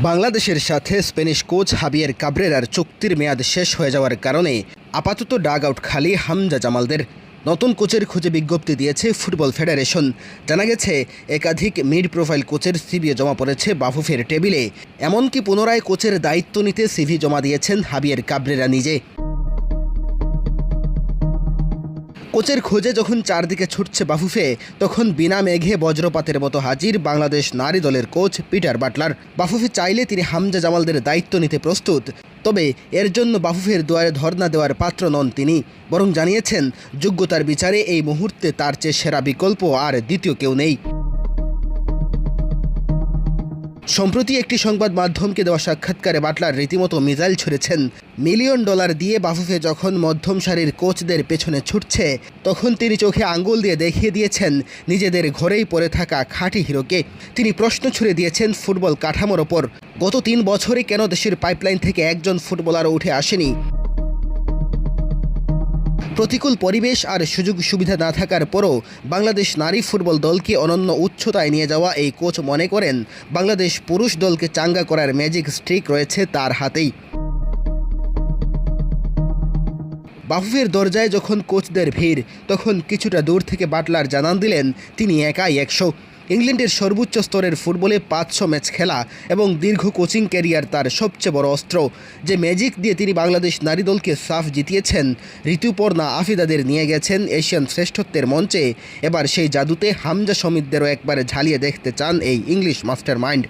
বাংলাদেশের সাথে Spanish coach হাবিয়ের কাব্রেরার চুক্তির মেয়াদ শেষ হয়ে যাওয়ার কারণে আপাতত ডাগ আউট খালি হামজা জামালদের। নতুন কোচের খোঁজে বিজ্ঞপ্তি দিয়েছে ফুটবল ফেডারেশন। জানা গেছে একাধিক মিড প্রোফাইল কোচের সিভি জমা পড়েছে বাফুফের টেবিলে। এমনকি পুনরায় কোচের দায়িত্ব নিতে সিভি জমা দিয়েছেন হাবিয়ের কাব্রেরা নিজে। কোচের খোঁজে যখন চারদিকে ছুটছে বাফুফে, তখন বিনা মেঘে বজ্রপাতের মতো হাজির বাংলাদেশ নারী দলের কোচ পিটার বাটলার। বাফুফে চাইলে তিনি হামজা জামালদের দায়িত্ব নিতে প্রস্তুত, তবে এর জন্য বাফুফের দুয়ারে ধর্ণা দেওয়ার পাত্র নন তিনি, বরং জানিয়েছেন যোগ্যতার বিচারে এই মুহূর্তে তার চেয়ে সেরা বিকল্প আর দ্বিতীয় কেউ নেই। সম্প্রতি একটি সংবাদ মাধ্যমকে দেওয়া সাক্ষাৎকারে বাটলার রীতিমতো মিসাইল ছুড়েছেন। $1 মিলিয়ন দিয়ে বাফুফে যখন মধ্যম সারির কোচদের পেছনে ছুটছে, তখন তিনি চোখে আঙ্গুল দিয়ে দেখিয়ে দিয়েছেন নিজেদের ঘরেই পড়ে থাকা খাঁটি হিরোকে। তিনি প্রশ্ন ছুড়ে দিয়েছেন ফুটবল কাঠামোর ওপর। গত 3 বছরে কেন দেশের পাইপলাইন থেকে একজন ফুটবলারও উঠে আসেনি? প্রতিকূল পরিবেশ আর সুযোগ সুবিধা না থাকার পরও বাংলাদেশ নারী ফুটবল দলকে অনন্য উচ্চতায় নিয়ে যাওয়া এই কোচ মনে করেন বাংলাদেশ পুরুষ দলকে চাঙ্গা করার ম্যাজিক স্ট্রিক রয়েছে তার হাতেই। বাফুফের দরজায় যখন কোচদের ভিড়, তখন কিছুটা দূর থেকে বাটলার জানান দিলেন তিনি একাই 100। ইংল্যান্ডের সর্বোচ্চ স্তরের ফুটবলে 500 ম্যাচ খেলা এবং দীর্ঘ কোচিং ক্যারিয়ার তার সবচেয়ে বড় অস্ত্র। যে ম্যাজিক দিয়ে তিনি বাংলাদেশ নারী দলকে সাফ জিতিয়েছেন, ঋতুপর্ণা আফিদাদের নিয়ে গেছেন এশিয়ান শ্রেষ্ঠত্বের মঞ্চে, এবার সেই জাদুতে হামজা সমিতদেরও একবারে ঝালিয়ে দেখতে চান এই ইংলিশ মাস্টার মাইন্ড।